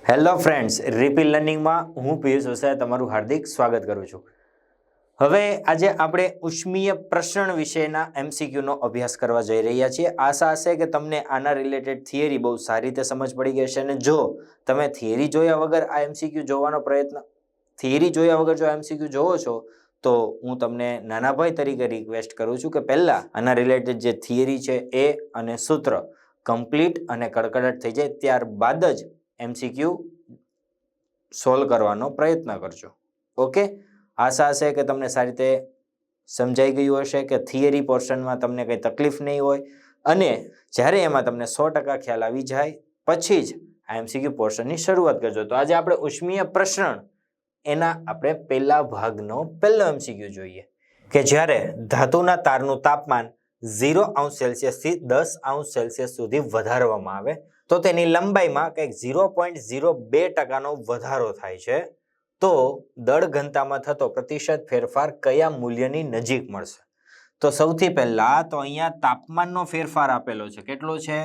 Hello friends, રિપીલ લર્નિંગમાં હું પિયુષ વસાયા તમારું હાર્દિક સ્વાગત કરું છું. હવે આજે આપણે ઉષ્મીય પ્રસરણ વિશેના એમસીક્યુનો અભ્યાસ કરવા જઈ રહ્યા છીએ. આશા હશે કે તમને આના રિલેટેડ થિયરી બહુ સારી રીતે સમજ પડી ગઈ છે. અને જો તમે થિયરી જોયા વગર આ એમસીક્યુ જોવાનો થિયરી જોયા વગર જો એમસીક્યુ જોવો છો તો હું તમને નાના ભાઈ તરીકે રિક્વેસ્ટ કરું છું કે પહેલા આના રિલેટેડ જે થિયરી છે એ અને સૂત્ર કમ્પ્લીટ અને કડકડાટ થઈ જાય ત્યારબાદ જ એમસીક્યુ સોલ્વ કરવાનો પ્રયત્ન કરજો. ઓકે, આશા હશે કે તમને સારી રીતે સમજાઈ ગયું હશે કે થિયરી પોર્શનમાં તમને કંઈ તકલીફ નહીં હોય અને જ્યારે એમાં તમને 100% ખ્યાલ આવી જાય પછી જ આ એમસીક્યુ પોર્શનની શરૂઆત કરજો. તો આજે આપણે ઉષ્મીય પ્રસરણ એના આપણે પહેલા ભાગનો પહેલો એમસીક્યુ જોઈએ કે જ્યારે ધાતુના તારનું તાપમાન 0°C થી 10°C સુધી વધારવામાં આવે તો તેની લંબાઈમાં કંઈક 0.02% વધારો થાય છે તો દળ ઘનતામાં થતો પ્રતિશત ફેરફાર કયા મૂલ્યની નજીક મળશે? તો સૌથી પહેલા તો અહીંયા તાપમાનનો ફેરફાર આપેલો છે. કેટલો છે?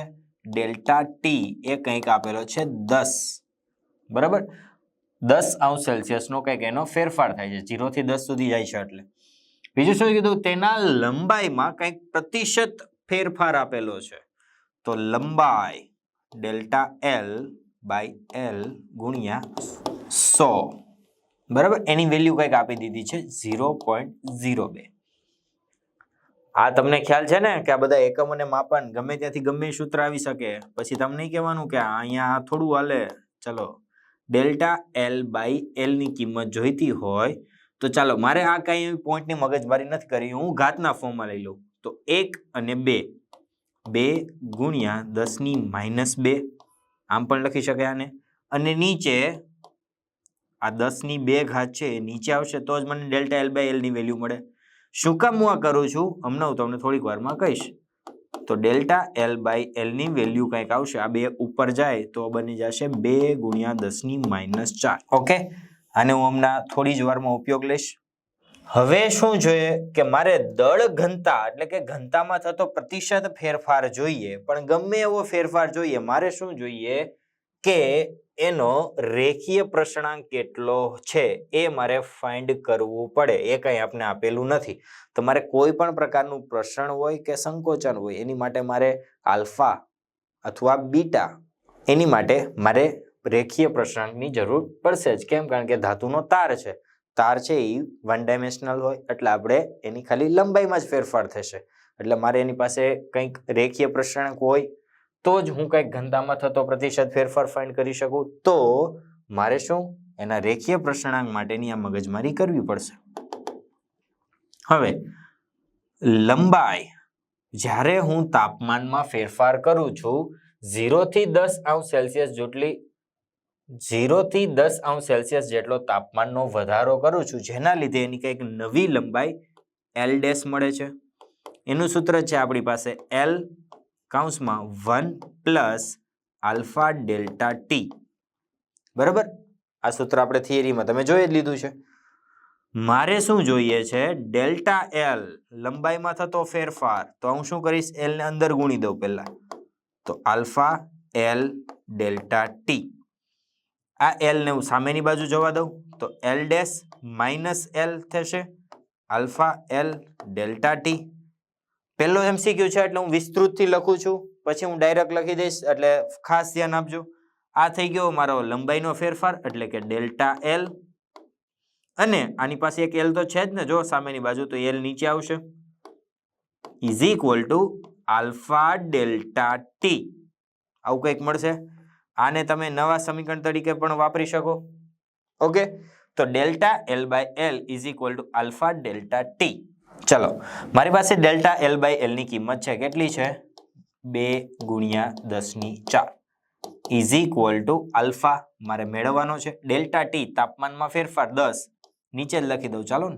ડેલ્ટા ટી એ કંઈક આપેલો છે 10. બરાબર, 10°C નો કંઈક એનો ફેરફાર થાય છે. 0 થી 10 સુધી જાય છે. એટલે બીજું શું કીધું? તેના લંબાઈમાં કંઈક પ્રતિશત ફેરફાર આપેલો છે. તો લંબાઈ ડેલ્ટા એલ બાય એલ ગુણ્યા 100. બરાબર, એની વેલ્યુ કંઈક આપી દીધી છે 0.02. આ તમને ખ્યાલ છે ને કે આ બધા એકમ અને માપન ગમે ત્યાંથી ગમે સૂત્ર આવી શકે. પછી તમને નહીં કહેવાનું કે અહીંયા થોડું હાલે. ચલો, ડેલ્ટા એલ બાય એલ ની કિંમત જોઈતી હોય તો ચાલો, મારે આ કઈ પોઈન્ટની મગજમારી નથી કરી, હું ઘાતના ફોર્મમાં લઈ લઉં. તો 1 અને 2 ગુણ્યા 10⁻², આમ પણ લખી શકાય આને. અને નીચે આ 10⁻2 છે એ નીચે આવશે તો જ મને ડેલ્ટા એલ બાય એલ ની વેલ્યુ મળે. શું કામ હું આ કરું છું હમણાં હું તમને થોડીક વારમાં કહીશ. તો ડેલ્ટા એલ બાય એલ ની વેલ્યુ કંઈક આવશે, આ 2 ઉપર જાય તો બની જશે 2 ગુણ્યા 10⁻4. ઓકે, આને હું હમણાં થોડી જ વારમાં ઉપયોગ લઈશ. હવે શું જોઈએ કે મારે દળ ઘનતા એટલે કે ઘનતામાં થતો પ્રતિશત ફેરફાર જોઈએ, પણ ગમે એવો ફેરફાર જોઈએ. મારે શું જોઈએ કે એનો રેખીય પ્રસણાંક કેટલો છે એ મારે ફાઇન્ડ કરવું પડે. એ કંઈ આપણે આપેલું નથી. તો મારે કોઈ પણ પ્રકારનું પ્રસરણ હોય કે સંકોચન હોય એની માટે મારે આલ્ફા અથવા બીટા એની માટે મારે રેખીય પ્રસણાંકની જરૂર પડશે જ. કેમ? કારણ કે ધાતુનો તાર છે. તાર છે એ 1 ડાયમેન્શનલ હોય એટલે આપણે એની ખાલી લંબાઈમાં જ ફેરફાર થશે. એટલે મારે એની પાસે કંઈક રેખીય પ્રસણાંક હોય તો જ હું કંઈક ઘનતામાં થતો પ્રતિશત ફેરફાર ફાઇન્ડ કરી શકું. તો મારે શું એના રેખીય પ્રસણાંક માટેની આ મગજમારી કરવી પડશે. હવે લંબાઈ જ્યારે હું તાપમાનમાં ફેરફાર કરું છું 0 થી 10°C જેટલી 0 થી 10°C જેટલો તાપમાનનો વધારો કરું છું, જેના લીધે એની કંઈક નવી લંબાઈ L ડેશ મળે છે. એનું સૂત્ર છે આપણી પાસે L કૌંસમાં 1 પ્લસ આલ્ફા ડેલ્ટા ટી. બરાબર, આ સૂત્ર આપણે થિયરીમાં તમે જોઈ જ લીધું છે. મારે શું જોઈએ છે? ડેલ્ટા એલ લંબાઈમાં થતો ફેરફાર. તો હું શું કરીશ? એલ ને અંદર ગુણી દઉં પહેલા. તો આલ્ફા એલ ડેલ્ટા ટી. આ એલ ને હું સામેની બાજુ જવા દઉં તો એલ ડેશ માઇનસ એલ થશે, આલ્ફા એલ ડેલ્ટા ટી. પહેલો એમસીક્યુ છે એટલે હું વિસ્તૃતથી લખું છું, પછી હું ડાયરેક્ટ લખી દઈશ. એટલે ખાસ ધ્યાન આપજો. આ થઈ ગયો મારો લંબાઈનો ફેરફાર એટલે કે ડેલ્ટા એલ. અને આની પાસે એક એલ તો છે જ ને, જો સામેની બાજુ, તો એલ નીચે આવશે is equal to alpha delta T. આવું કંઈક મળશે. આને તમે નવા સમીકરણ તરીકે પણ વાપરી શકો. ઓકે, તો delta L by L is equal to alpha delta T. ચલો, મારી પાસે ડેલ્ટા એલ બાય એલ ની કિંમત છે. કેટલી છે? 2 ગુણ્યા 10⁻4 ઇઝ ઇક્વલ ટુ આલ્ફા મારે મેળવવાનો છે. ડેલ્ટા ટી તાપમાનમાં ફેરફાર 10 નીચે જ લખી દઉં. ચાલો ને,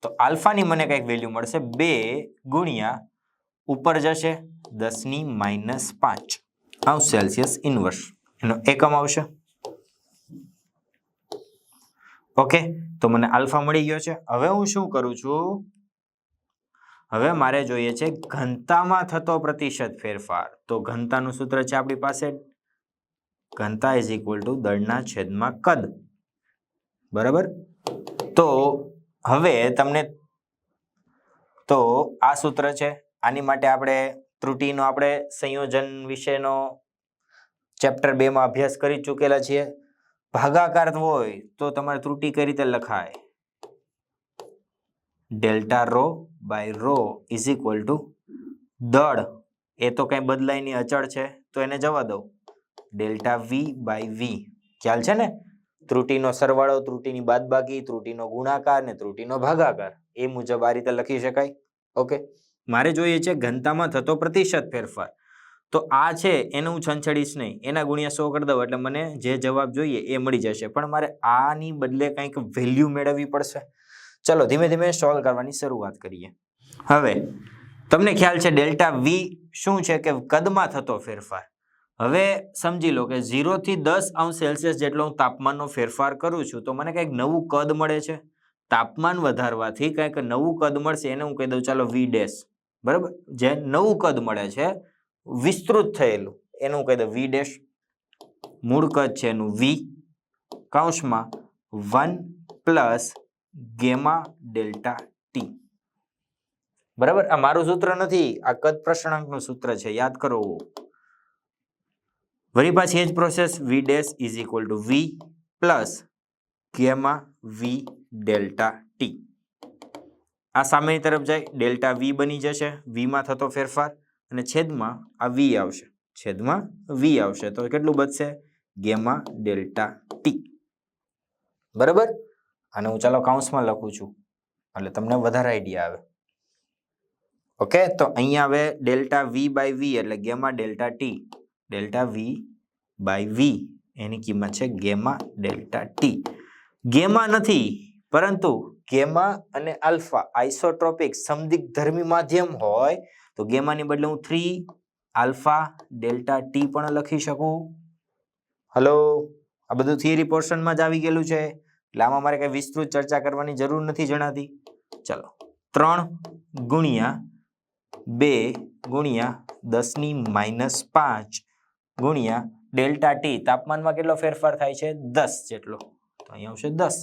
તો આલ્ફાની મને કંઈક વેલ્યુ મળશે 2 ગુણ્યા ઉપર જશે 10⁻5°C ઇનવર્સ. એનો એકમ આવશે. ઓકે, તો મને આલ્ફા મળી ગયો છે. હવે હું શું કરું છું? હવે મારે જોઈએ છે ઘનતામાં થતો પ્રતિશત ફેરફાર. તો ઘનતાનું સૂત્ર છે આપણી પાસે ઘનતા ઇઝ ઇક્વલ ટુ દળના છેદમાં કદ. બરાબર. તો હવે તમને તો આ સૂત્ર છે. આની માટે આપણે ત્રુટિનો આપણે સંયોજન વિશેનો ચેપ્ટર 2 માં અભ્યાસ કરી ચૂકેલા છીએ. ભાગાકાર હોય તો તમારે ત્રુટિ કઈ રીતે લખાય? Delta rho by rho is equal to દળ, એ તો કઈ બદલાય નહીં, અચળ છે, તો એને જવા દઉં. Delta V by V. ખ્યાલ છે ને? ત્રુટિનો સરવાળો, ત્રુટિની બાદબાકી, ત્રુટિનો ગુણાકાર ને ત્રુટિનો ભાગાકાર, એ મુજબ આ રીતે લખી શકાય. ઓકે. મારે જોઈએ છે ઘનતામાં થતો પ્રતિશત ફેરફાર. તો આ છે એને હું છંછેડીશ નહીં, એના ગુણ્યા 100 કરી દઉં એટલે મને જે જવાબ જોઈએ એ મળી જશે. પણ મારે આની બદલે કંઈક વેલ્યુ મેળવવી પડશે. ચલો ધીમે ધીમે સોલ્વ કરવાની શરૂઆત કરીએ. હવે તમને ખ્યાલ છે ડેલ્ટા વી શું છે કે કદમાં થતો ફેરફાર. હવે સમજી લો કે 0 થી 10 અંશ સેલ્સિયસ જેટલો હું તાપમાનનો ફેરફાર કરું છું તો મને કંઈક નવું કદ મળે છે. તાપમાન વધારવાથી કંઈક નવું કદ મળશે, એને હું કહી દઉં ચાલો વી ડેશ. બરાબર. જે નવું કદ મળે છે વિસ્તૃત થયેલું, એનું કહી દઉં વી ડેશ. મૂળ કદ છે એનું વી, કૌંસમાં 1 પ્લસ ગેમા ડેલ્ટા ટી. બરાબર. આ મારું સૂત્ર નથી, આ કદ પ્રસણાંકનું સૂત્ર છે, યાદ કરો. વળી પાછી એ જ process, V dash is equal to V plus gamma V delta T. આ સામેની તરફ જાય, ડેલ્ટા વી બની જશે, વી માં થતો ફેરફાર, અને છેદમાં આ વી આવશે, છેદમાં વી આવશે, તો કેટલું બચશે? Gamma delta T. બરાબર. અને હું ચાલો કૌંસમાં લખું છું એટલે તમને વધારે આઈડિયા આવે. ઓકે. તો અહીંયા હવે ડેલ્ટા વી બાય વી એટલે gamma delta T. Delta V by V એની કિંમત છે ગેમા ડેલ્ટા ટી. ગેમા નથી પરંતુ ગેમા અને આલ્ફા આઇસોટ્રોપિક સમદિગ્ધર્મી માધ્યમ હોય તો ગેમાની બદલે હું 3 આલ્ફા ડેલ્ટા ટી પણ લખી શકું. હલો, આ બધું થિયરી પોર્શનમાં જ આવી ગયેલું છે એટલે આમાં મારે કઈ વિસ્તૃત ચર્ચા કરવાની જરૂર નથી જણાતી. ચલો 3 ગુણ્યા 2 ગુણ્યા 10⁻⁵ ગુણ્યા ડેલ્ટા ટી. તાપમાનમાં કેટલો ફેરફાર થાય છે? 10 જેટલો. તો અહીંયા આવશે 10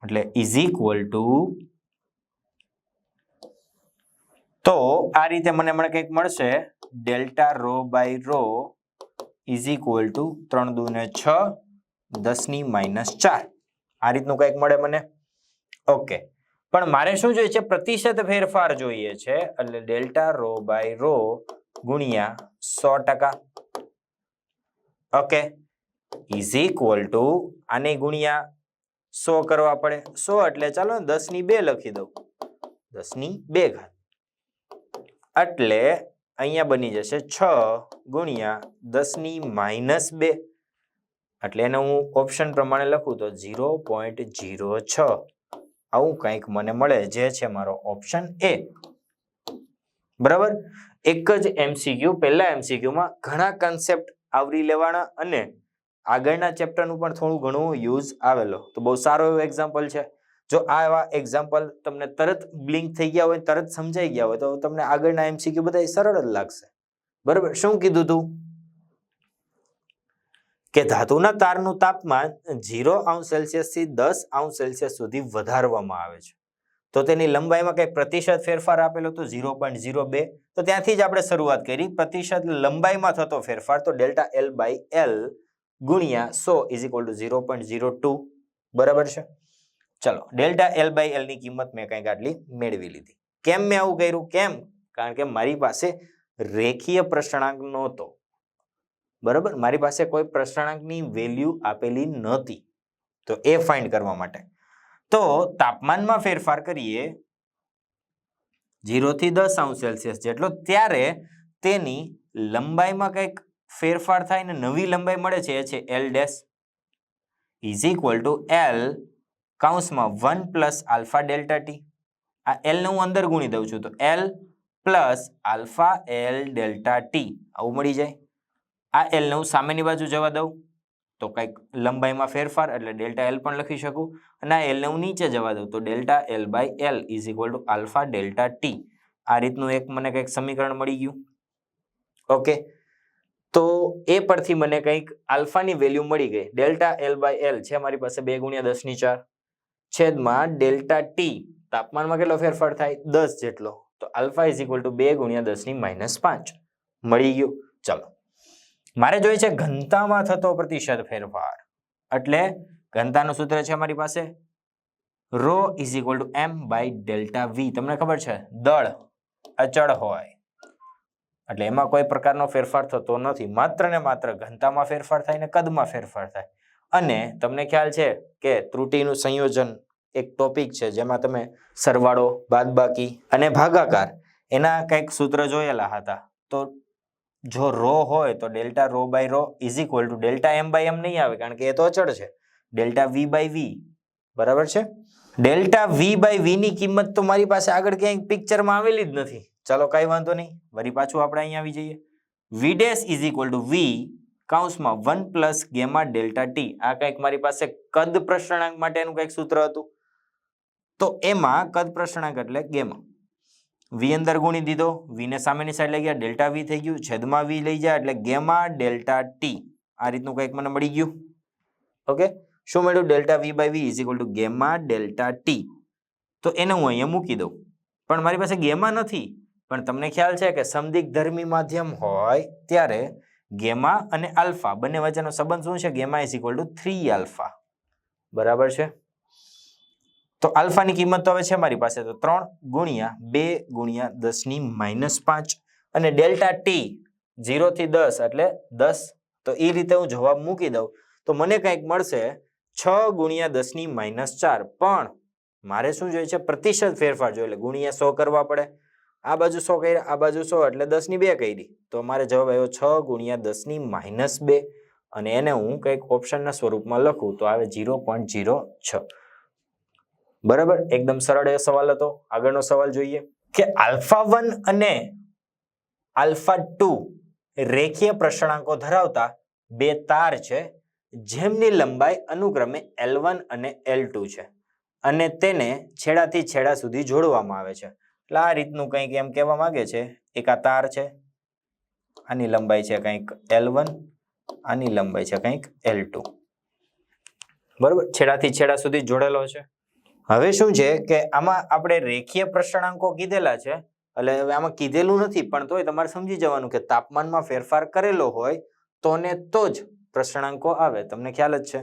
એટલે ઇઝ ઇક્વલ ટુ, તો આ રીતે મને કંઈક મળશે delta rho by rho is equal to 3 દુ ને 6 10⁻⁴. આ રીતનું કંઈક મળે મને. ઓકે. પણ મારે શું જોઈએ છે? પ્રતિશત ફેરફાર જોઈએ છે એટલે ડેલ્ટા રો બાય રો ગુણ્યા 100%. ઓકે. ઇઝ ઇક્વલ ટુ આને ગુણ્યા 100 કરવા પડે. 100 એટલે ચાલો 10⁻2 લખી દઉં, 10⁻2 એટલે અહીંયા બની જશે 6 ગુણ્યા 10⁻2 એટલે એને હું ઓપ્શન પ્રમાણે લખું તો 0.06. આવું કંઈક મને મળે જે છે મારો ઓપ્શન એ. બરાબર. એક જ એમસીક્યુ, પહેલા એમસીક્યુમાં ઘણા કન્સેપ્ટ આવરી લેવાના અને આગળના ચેપ્ટરનું પણ થોડું ઘણું યુઝ આવેલો. તો બહુ સારો એવો એક્ઝામ્પલ છે. જો આવા એક્ઝામ્પલ તમને તરત બ્લિંક થઈ ગયા હોય, તરત સમજાઈ ગયા હોય તો તમને આગળના એમસીક્યુ બધા સરળ જ લાગશે. બરાબર. શું કીધું તું કે ધાતુના તારનું તાપમાન 0° થી 10° સુધી વધારવામાં આવે છે તો તેની લંબાઈમાં કઈ પ્રતિશત ફેરફાર આપેલો તો 0.02. તો ત્યાંથી જ આપણે શરૂઆત કરી. પ્રતિશત લંબાઈમાં થતો ફેરફાર તો ડેલ્ટા એલ બાય એલ ગુણ્યા 100 ઇઝ ઇક્વલ ટુ 0.02. બરાબર છે. ચલો ડેલ્ટા એલ બાય એલ ની કિંમત મેં કંઈક આટલી મેળવી લીધી. કેમ મેં આવું કર્યું? કેમ? કારણ કે મારી પાસે રેખીય પ્રસરણાંક નહોતો. બરાબર. મારી પાસે કોઈ પ્રસરણાંકની વેલ્યુ આપેલી નહોતી તો એ ફાઇન્ડ કરવા માટે. તો તાપમાનમાં ફેરફાર કરીએ 0 થી 10° જેટલો, ત્યારે તેની લંબાઈમાં કંઈક ફેરફાર થાય ને નવી લંબાઈ મળે છે, એ છે L dash is equal to L કૌંસમાં 1 પ્લસ આલ્ફા ડેલ્ટા ટી. આ એલ ને હું અંદર ગુણી દઉં છું તો L plus alpha L delta T આવું મળી જાય. આ એલ ને હું સામેની બાજુ જવા દઉં તો કંઈક લંબાઈમાં ફેરફાર એટલે ડેલ્ટા એલ પણ લખી શકું, અને આ એલ ને હું નીચે જવા દઉં તો delta L by L is equal to alpha delta T. આ રીતનું એક મને કંઈક સમીકરણ મળી ગયું. ઓકે. તો એ પરથી મને કંઈક આલ્ફાની વેલ્યુ મળી ગઈ. ડેલ્ટા એલ બાય એલ છે મારી પાસે 2 × 10⁴ છેદમાં ડેલ્ટા ટી તાપમાનમાં કેટલો ફેરફાર થાય 10 જેટલો. તો આલ્ફા ઇઝ ઇક્વલ ટુ 2 × 10⁻5 મળી ગયું. ચલો મારે જોઈએ છે ઘનતામાં થતો પ્રતિશત ફેરફાર. એટલે ઘનતાનું સૂત્ર છે મારી પાસે ρ is equal to m by delta V. તમને ખબર છે દળ અચળ હોય એટલે એમાં કોઈ પ્રકારનો ફેરફાર થતો નથી. માત્ર ને માત્ર ઘનતામાં ફેરફાર થાય ને કદમાં ફેરફાર થાય. અને તમને ખ્યાલ છે કે ત્રુટિનું સંયોજન એક ટોપિક છે જેમાં તમે સરવાળો, બાદબાકી અને ભાગાકાર એના કંઈક સૂત્ર જોયેલા હતા. તો જો રો હોય તો delta rho by rho is equal to delta M by M નહીં આવે કારણ કે એ તો અચળ છે. ડેલ્ટા વી બાય વી બરાબર છે. ડેલ્ટા વી બાય વી ની કિંમત તો મારી પાસે આગળ ક્યાંય પિક્ચરમાં આવેલી જ નથી. ચાલો કઈ વાંધો નહીં, વળી પાછું આપણે અહીંયા આવી જઈએ. વી ડેશ ઇઝ ઇક્વલ ટુ વી કૌંસમાં 1 પ્લસ ગેમા ડેલ્ટા ટી. આ કંઈક મારી પાસે કદ પ્રસરણાંક માટેનું કંઈક સૂત્ર હતું. તો એમાં કદ પ્રસરણાંક એટલે ગેમા. વી અંદર ગુણી દીધો, વી ને સામેની સાઈડ લઈ ગયા, ડેલ્ટા વી થઈ ગયું, છેદમાં વી લઈ જાય એટલે ગેમા ડેલ્ટા ટી. આ રીતનું કંઈક મને મળી ગયું. ઓકે, શું મળ્યું? Delta V by V is equal to gamma delta T. તો એને હું અહીંયા મૂકી દઉં. પણ મારી પાસે ગેમા નથી. પણ તમને ખ્યાલ છે કે સમદિગ્ધર્મી માધ્યમ હોય ત્યારે ગેમા અને આલ્ફા બંને વચ્ચેનો સંબંધ શું છે? Gamma is equal to 3 alpha. બરાબર છે. તો આલ્ફાની કિંમત તો હવે છે મારી પાસે, તો 3 × 2 × 10⁻5 અને ડેલ્ટા ટી 0 થી 10 એટલે 10. તો એ રીતે હું જવાબ મૂકી દઉં તો મને કંઈક મળશે 6 × 10⁻4. પણ મારે શું જોઈએ છે? પ્રતિશત ફેરફાર જોઈએ એટલે ગુણ્યા 100 કરવા પડે. આ બાજુ 100 કર્યા, આ બાજુ 100 એટલે 10⁻2 કરી. તો મારે જવાબ આવ્યો 6 × 10⁻2 અને એને હું કંઈક ઓપ્શનના સ્વરૂપમાં લખું તો આવે 0.06. બરાબર, એકદમ સરળ એ સવાલ હતો. આગળનો સવાલ જોઈએ કે α1 અને α2 રેખીય પ્રસરણાંકો ધરાવતા બે તાર છે જેમની લંબાઈ અનુક્રમે L1 અને L2 છે અને તેને છેડાથી છેડા સુધી જોડવામાં આવે છે. એટલે આ રીતનું કંઈક એમ કહેવા માંગે છે. એક આ તાર છે, આની લંબાઈ છે કંઈક L1, આની લંબાઈ છે કંઈક L2. બરાબર, છેડાથી છેડા સુધી જોડેલો છે. હવે શું છે કે આમાં આપણે રેખીય પ્રસરણાંકો કીધેલા છે એટલે હવે આમાં કીધેલું નથી પણ તોય તમારે સમજી જવાનું કે તાપમાનમાં ફેરફાર કરેલો હોય તો ને તો જ પ્રસરણાંકો આવે. તમને ખ્યાલ જ છે.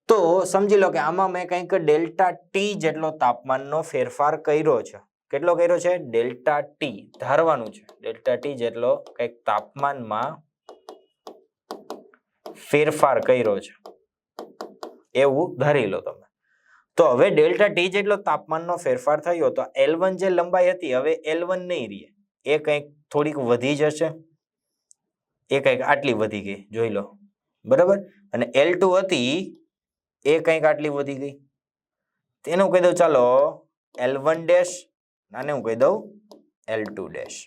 તો સમજી લો કે આમાં મેં કંઈક ડેલ્ટા ટી જેટલો તાપમાનનો ફેરફાર કર્યો છે. કેટલો કર્યો છે? ડેલ્ટા ટી ધારવાનું છે. ડેલ્ટા ટી જેટલો કંઈક તાપમાનમાં ફેરફાર કર્યો છે એવું ધારી લો તમે. તો હવે ડેલ્ટા ટી જેટલો તાપમાનનો ફેરફાર થયો તો L1 જે લંબાઈ હતી હવે L1 નહીં રહે, એ કંઈક થોડીક વધી જશે. એ કંઈક આટલી વધી ગઈ, જોઈ લો. બરાબર, અને L2 હતી એ કંઈક આટલી વધી ગઈ. તેનું કહી દઉં ચાલો L1 ડેશ, આને હું કહી દઉં L2 ડેશ.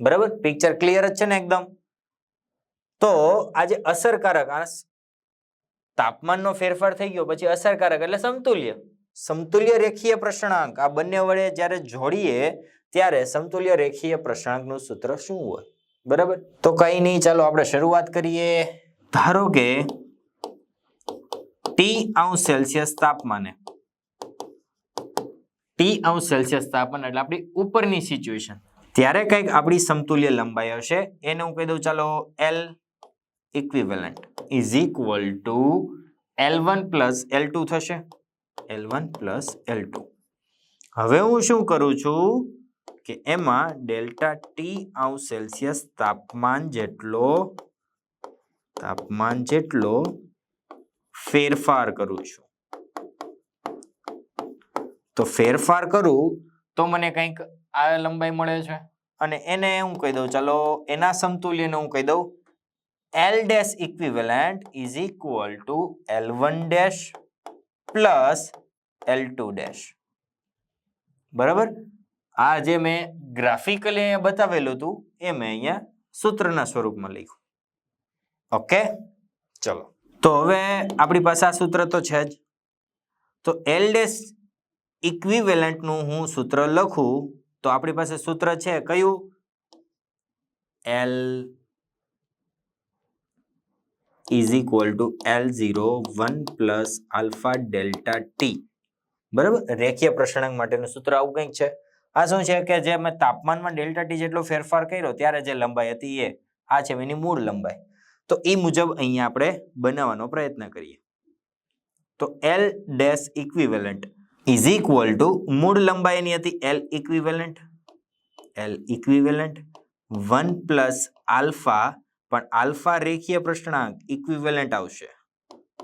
બરાબર, પિક્ચર ક્લિયર જ છે ને એકદમ. તો આજે અસરકારક તાપમાનનો ફેરફાર થઈ ગયો પછી અસરકારક એટલે સમતુલ્ય. સમતુલ્ય રેખીય પ્રસરણાંક આ બંને વડે જ્યારે જોડીએ ત્યારે સમતુલ્ય રેખીય પ્રસરણાંકનું સૂત્ર શું હોય? બરાબર, તો કઈ નહીં, ચાલો આપણે શરૂઆત કરીએ. ધારો કે T°C તાપમાને, T°C તાપમાન એટલે આપણી ઉપરની સિચ્યુએશન, ત્યારે કંઈક આપણી સમતુલ્ય લંબાઈ હશે. એને હું કહી દઉં ચાલો L equivalent is equal two L1 plus L2 થશે. L1 plus L2. હવે હું શું કરું છું કે એમાં ડેલ્ટા T°C તાપમાન જેટલો ફેરફાર કરું છું. તો ફેરફાર કરું તો મને કંઈક આ લંબાઈ મળે છે અને એને હું કહી દઉં ચાલો એના સમતુલ્યને હું કહી દઉં L dash equivalent is equal two L1 dash plus L2 dash. બરાબર, આ જે મેં ગ્રાફિકલી અહીંયા બતાવેલું હતું એ મેં અહીંયા સૂત્રના સ્વરૂપમાં લખ્યું. ઓકે, ચલો. તો હવે આપણી પાસે આ સૂત્ર તો છે જ. તો L ડેશ ઇક્વિવેલન્ટ નું હું સૂત્ર લખું તો આપણી પાસે સૂત્ર છે કયું? L is equal two L0 1 plus alpha delta T. બરાબર, રેખીય અપૂર્ણાંક માટેનું સૂત્ર આવું કંઈક છે. આ શું છે કે જે મેં તાપમાનમાં ડેલ્ટા ટી જેટલો ફેરફાર કર્યો ત્યારે જે લંબાઈ હતી એ આ છે એની મૂળ લંબાઈ. તો એ મુજબ અહીંયા આપણે બનાવવાનો પ્રયત્ન કરીએ. તો L dash equivalent is equal two મૂળ લંબાઈ એની હતી L ઇક્વિવેલન્ટ 1 પ્લસ આલ્ફા, પણ આલ્ફા રેખીય અપૂર્ણાંક ઇક્વિવેલન્ટ આવશે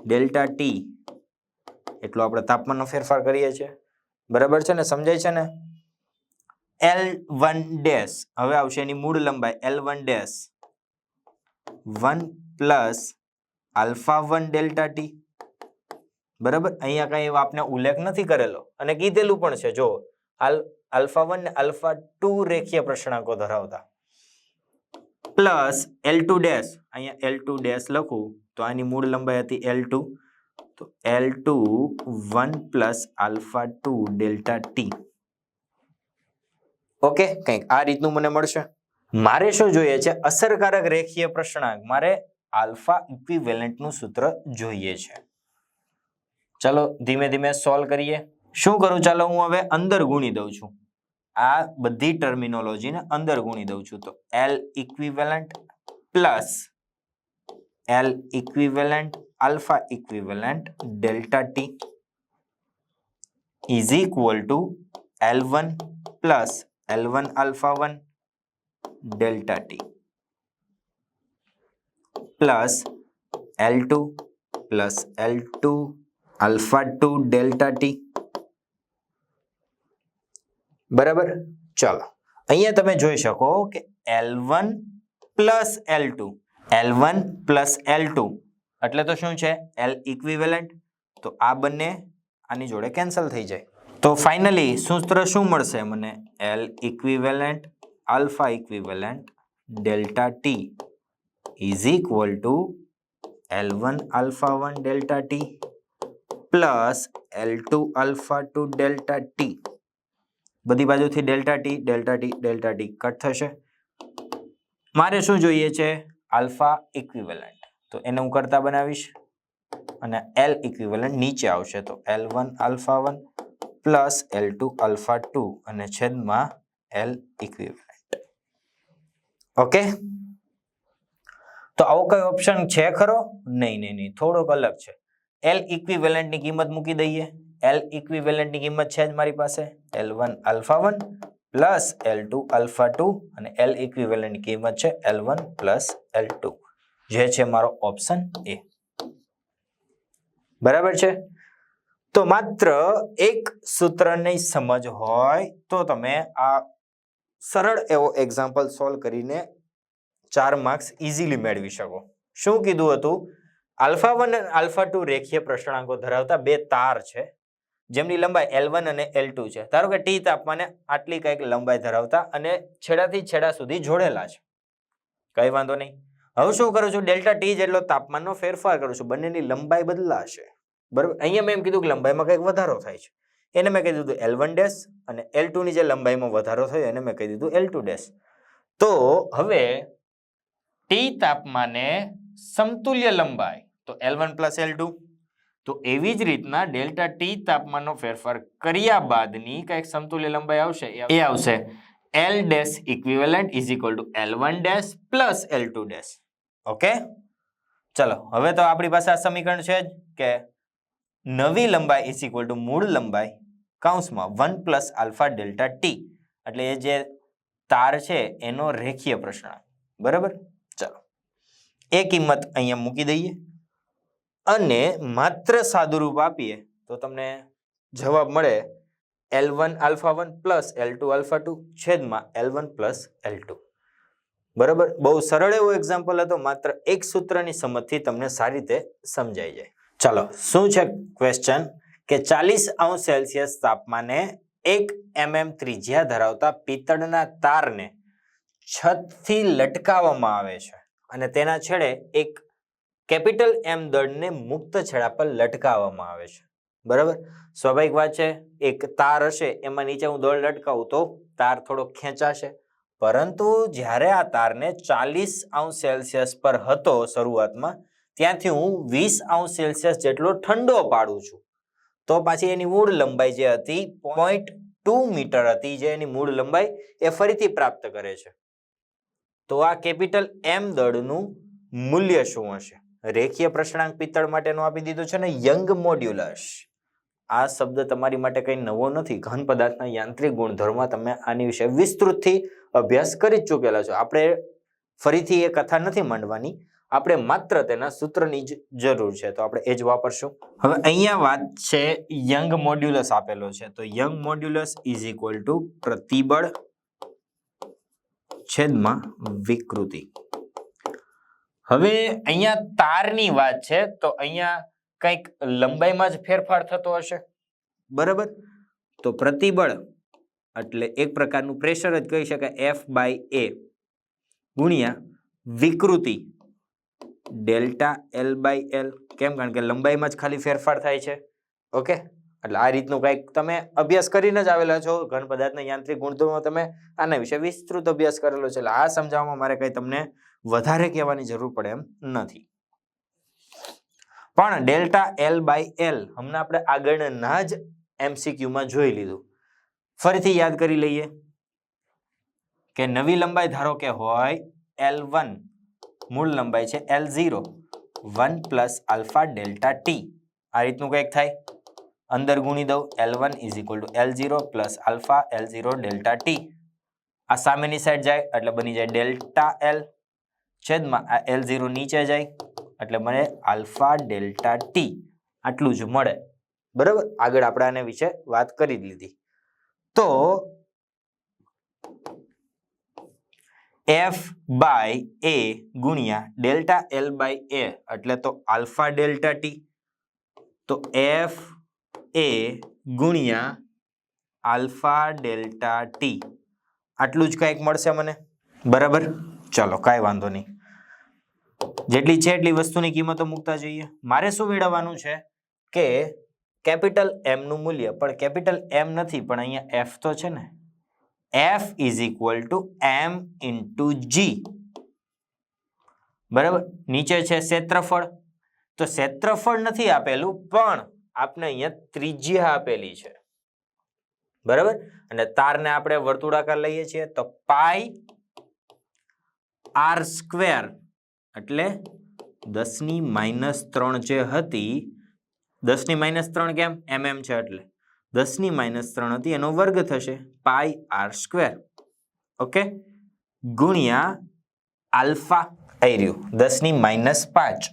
ડેલ્ટા ટી, એટલો આપણે તાપમાનનો ફેરફાર કરીએ છીએ. બરાબર છે ને, સમજાય છે ને. L1 ડેશ હવે આવશે એની મૂળ લંબાઈ L1 dash 1 plus alpha 1 delta T. બરાબર, અહીંયા કઈ આપને ઉલ્લેખ નથી કરેલો અને કીધેલું પણ છે જો આલ્ફા 1 ને આલ્ફા 2 રેખીય અપૂર્ણાંકો ધરાવતા, પ્લસ L2 ડેશ, અહીંયા L2 ડેશ લખું તો આની મૂળ લંબાઈ હતી L2, તો L2 1 plus alpha 2 delta T. Okay, કંઈક આ રીતનું મને મળશે. મારે શું જોઈએ છે? અસરકારક રેખીય અપૂર્ણાંક. મારે આલ્ફા ઇક્વિવેલન્ટ નું સૂત્ર જોઈએ છે. ચાલો ધીમે ધીમે સોલ્વ કરીએ. શું કરું? ચાલો હું હવે અંદર ગુણી દઉં છું. આ બધી ટર્મિનોલોજીને અંદર ગુણી દઉં છું. તો L equivalent plus L equivalent alpha equivalent delta T is equal two L1 plus L1 alpha 1 delta T plus L2 plus L2 alpha 2 delta T. બરાબર, ચાલો અહીંયા તમે જોઈ શકો કે L1 પ્લસ L2 એટલે તો શું છે? L equivalent. તો આ બંને આની જોડે કેન્સલ થઈ જાય. તો ફાઇનલી સૂત્ર શું મળશે મને? L equivalent alpha equivalent delta T is equal two L1 alpha 1 delta T plus L2 alpha 2 delta T. બધી બાજુથી ડેલ્ટા ટી કટ થશે. મારે શું જોઈએ છે? Alpha equivalent. તો એને હું કરતા બનાવીશ અને L ઇક્વિવેલન્ટ નીચે આવશે. તો L1 alpha 1 plus L2 alpha 2 અને છેદમાં L ઇક્વિવેલન્ટ. ઓકે, તો આવો કઈ ઓપ્શન છે ખરો? નહીં, થોડોક અલગ છે. L ઇક્વિવેલન્ટ ની કિંમત મૂકી દઈએ. L ઇક્વિવેલન્ટ ની કિંમત છે જ મારી પાસે L1 alpha 1 plus L2 alpha 2 અને L ઇક્વિવેલન્ટ ની કિંમત છે L1 પ્લસ L2, જે છે મારો ઓપ્શન એ. બરાબર છે. તો માત્ર એક સૂત્રની સમજ હોય તો તમે આ સરળ એવો એક્ઝામ્પલ સોલ્વ કરીને 4 માર્ક્સ ઇઝીલી મેળવી શકો. શું કીધું હતું? આલ્ફા 1 અને આલ્ફા 2 રેખીય અપૂર્ણાંકો ધરાવતા બે તાર છે જેમની લંબાઈ L1 અને L2 છે. ધારો કે T તાપમાને આટલી કંઈક લંબાઈ ધરાવતા અને છેડાથી છેડા સુધી જોડેલા છે. કઈ વાંધો નહીં. હવે શું કરું છું? ડેલ્ટા ટી જેટલો તાપમાનનો ફેરફાર કરું છું. બંનેની લંબાઈ બદલાશે. બરાબર, અહીંયા મેં એમ કીધું કે લંબાઈમાં કંઈક વધારો થાય છે. એને મેં કહી દીધું L1 ડેશ અને L2 ની જે લંબાઈમાં વધારો થયો એને મેં કહી દીધું L2 ડેશ. તો હવે ટી તાપમાને સમતુલ્ય લંબાઈ તો L1 પ્લસ L2. તો એવી જ રીતના ડેલ્ટા ટી તાપમાનનો ફેરફાર કર્યા બાદની કંઈક સમતુલ્ય લંબાઈ આવશે. એ આવશે L dash equivalent is equal two L1 dash plus L2 dash. Okay, ચલો હવે તો આપણી પાસે આ સમીકરણ છે જ કે નવી લંબાઈ ઇઝ ઇક્વલ ટુ મૂળ લંબાઈ કૌંસમાં 1 પ્લસ આલ્ફા ડેલ્ટા ટી, એટલે એ જે તાર છે એનો રેખીય અપૂર્ણાંક. બરાબર, ચલો એ કિંમત અહીંયા મૂકી દઈએ અને માત્ર સાદુરૂપ આપીએ તો તમને જવાબ મળે L1 alpha 1 plus L2 alpha 2 છેદમાં L1 પ્લસ L2. બરાબર, બહુ સરળ એવો એક્ઝામ્પલ હતો. માત્ર એક સૂત્રની સમજથી તમને સારી રીતે સમજાઈ જાય. ચાલો, શું છે ક્વેશ્ચન કે 40°C તાપમાને 1 mm ત્રિજ્યા ધરાવતા પિત્તળના તારને છતથી લટકાવવામાં આવે છે અને તેના છેડે એક કેપિટલ M દળને મુક્ત છેડા પર લટકાવવામાં આવે છે. બરાબર, સ્વાભાવિક વાત છે. એક તાર હશે એમાં નીચે હું દળ લટકાવું તો તાર થોડો ખેંચાશે, પરંતુ જ્યારે આ તારને 40°C પર હતો શરૂઆતમાં ત્યાંથી હું 20°C જેટલો ઠંડો પાડું છું, તો પાછી એની મૂળ લંબાઈ જે હતી 0.2 મીટર હતી, જે એની મૂળ લંબાઈ એ ફરીથી પ્રાપ્ત કરે છે. તો આ કેપિટલ M દળનું મૂલ્ય શું હશે? રેખીય પ્રસરણાંક પિત્તળ માટેનું આપી દીધું છે ને યંગ મોડ્યુલસ. આ શબ્દ તમારી માટે કંઈ નવો નથી. ઘન પદાર્થના યાંત્રિક ગુણધર્મો તમે આની વિશે વિસ્તૃતથી અભ્યાસ કરી જ ચૂકેલા છો. આપણે ફરીથી એ કથા નથી માંડવાની, આપણે માત્ર તેના સૂત્રની જ જરૂર છે, તો આપણે એ જ વાપરશું. હવે અહીંયા વાત છે યંગ મોડ્યુલસ આપેલો છે, તો Young modulus is equal to પ્રતિબળ છેદમાં વિકૃતિ. હવે અહીંયા તારની વાત છે, તો અહીંયા કંઈક લંબાઈમાં જ ફેરફાર થતો હશે, બરાબર? તો પ્રતિબળ એટલે એક પ્રકારનું પ્રેશર જ કહી શકાય, F/A ગુણ્યા વિકૃતિ ડેલ્ટા L/L. કેમ? કારણ કે લંબાઈમાં જ ખાલી ફેરફાર થાય છે. ઓકે, એટલે આ રીતનું કંઈક તમે અભ્યાસ કરીને જ આવેલા છો. ઘન પદાર્થના યાંત્રિક ગુણધર્મો તમે આના વિશે વિસ્તૃત અભ્યાસ કરેલો છે, એટલે આ સમજાવવામાં મારે કંઈ તમને વધારે કહેવાની જરૂર પડે એમ નથી. પણ ડેલ્ટા L/L હમણાં આપણે આગળના જ MCQ માં જોઈ લીધું. ફરીથી યાદ કરી લઈએ કે નવી લંબાઈ ધારો કે હોય L1, મૂળ લંબાઈ છે L0, 1 plus alpha delta T. આ રીતનું કંઈક થાય. અંદર ગુણી દઉં, L1 is equal two L0 plus alpha L0 delta T. આ સામેની સાઈડ જાય એટલે બની જાય ડેલ્ટા L છેદમાં આ L0 નીચે જાય એટલે મને આલ્ફા ડેલ્ટા T. આટલું જ મળે, બરાબર? આગળ આપણે આના વિશે વાત કરી લીધી. તો F/A ગુણ્યા ડેલ્ટા L/A એટલે તો આલ્ફા ડેલ્ટા T. તો F/A ગુણ્યા આલ્ફા ડેલ્ટા T આટલું જ કંઈક મળશે મને, બરાબર? ચલો, કાંઈ વાંધો નહીં. જેટલી છે એટલી વસ્તુની કિંમતો મૂકતા જઈએ. મારે શું મેળવવાનું છે કે કેપિટલ M નું મૂલ્ય, પણ કેપિટલ M નથી, પણ અહીંયા F તો છે ને. F is equal to M into G, બરાબર? નીચે છે ક્ષેત્રફળ, તો ક્ષેત્રફળ નથી આપેલું, પણ આપણે અહીંયા ત્રિજ્યા આપેલી છે, બરાબર? અને તારને આપણે વર્તુળાકાર લઈએ છીએ, તો પાઈ R સ્ક્વેર એટલે 10⁻³ જે હતી, 10⁻³ કેમ? mm છે એટલે 10⁻³ હતી, એનો વર્ગ થશે પાઈ R સ્ક્વેર. ઓકે, ગુણ્યા આલ્ફા આવી રહ્યું 10⁻⁵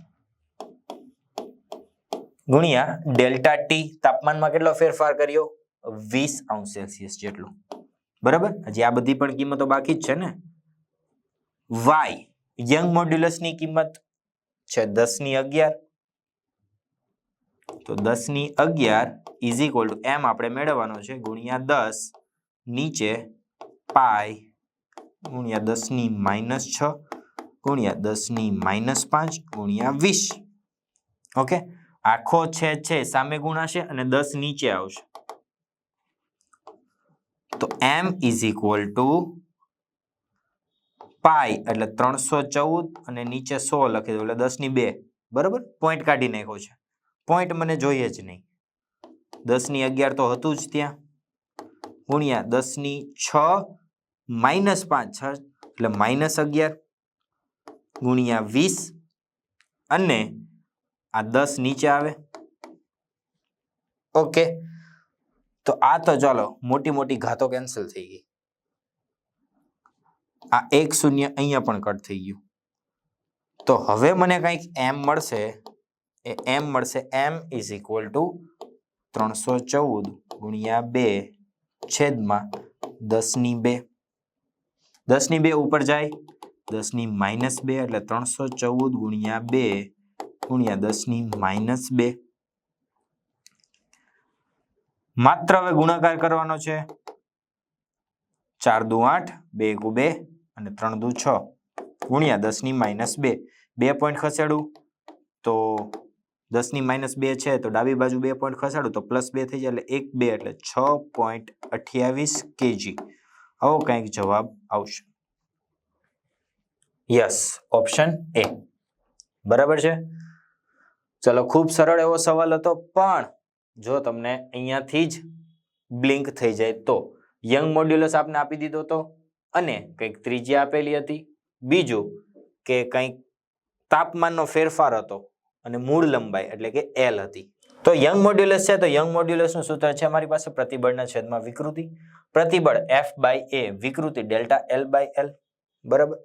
ગુણ્યા ડેલ્ટા T. તાપમાનમાં કેટલો ફેરફાર કર્યો? 20°C જેટલો, બરાબર? હજી આ બધી પણ કિંમતો બાકી જ છે ને. Y યંગ મોડ્યુલસની કિંમત છે 10⁻11, તો 10⁻11 ઇઝ ઇક્વલ ટુ M આપણે મેળવવાનો છે ગુણ્યા 10 નીચે પાઈ ગુણ્યા 10⁻⁶ ગુણ્યા 10⁻5 ગુણ્યા 20. ઓકે, આખો છે સામે ગુણાશે અને 10 નીચે આવશે, તો M is equal to pi એટલે 314 અને નીચે 100 લખી દો એટલે 10⁻2, બરાબર? પોઈન્ટ કાઢી નાખ્યો છે, પોઈન્ટ મને જોઈએ જ નહીં. 10⁻11 તો હતું જ ત્યાં, ગુણ્યા 10⁻6 -5 એટલે -11 ગુણ્યા 20 અને આ 10 નીચે આવે. ઓકે, તો આ તો ચાલો મોટી મોટી ઘાતો કેન્સલ થઈ ગઈ. આ 1 0 અહીંયા પણ કટ થઈ ગયું. તો હવે મને કંઈક M મળશે, એ M મળશે M ઇઝ ઇક્વલ ટુ 314 ગુણ્યા 2 છેદમાં 10⁻2. 10⁻2 ઉપર જાય, 10⁻2 એટલે 314 ગુણ્યા 2 ગુણ્યા 10⁻2. માત્ર હવે ગુણાકાર કરવાનો છે. 4 દુ 8, 2 એકુ 2 અને 3 દુ 6 ગુણ્યા 10⁻2. 2 પોઈન્ટ ખસેડું તો 10⁻2 છે, તો ડાબી બાજુ 2 પોઈન્ટ ખસેડું તો +2 થઈ જાય એટલે 1 2 એટલે 6.28 kg. આવો કંઈક જવાબ આવશે. યસ, ઓપ્શન A બરાબર છે. ચલો, ખૂબ સરળ એવો સવાલ હતો, પણ જો તમને અહીંયાથી જ બ્લિંક થઈ જાય તો યંગ મોડ્યુલસ આપને આપી દીધો તો, અને કંઈક ત્રિજ્યા આપેલી હતી, બીજું કે કંઈક તાપમાનનો ફેરફાર હતો અને મૂળ લંબાઈ એટલે કે L હતી. તો યંગ મોડ્યુલસ છે, તો યંગ મોડ્યુલસનું સૂત્ર છે અમારી પાસે પ્રતિબળના છેદમાં વિકૃતિ. પ્રતિબળ F/A, વિકૃતિ ડેલ્ટા L/L. બરાબર.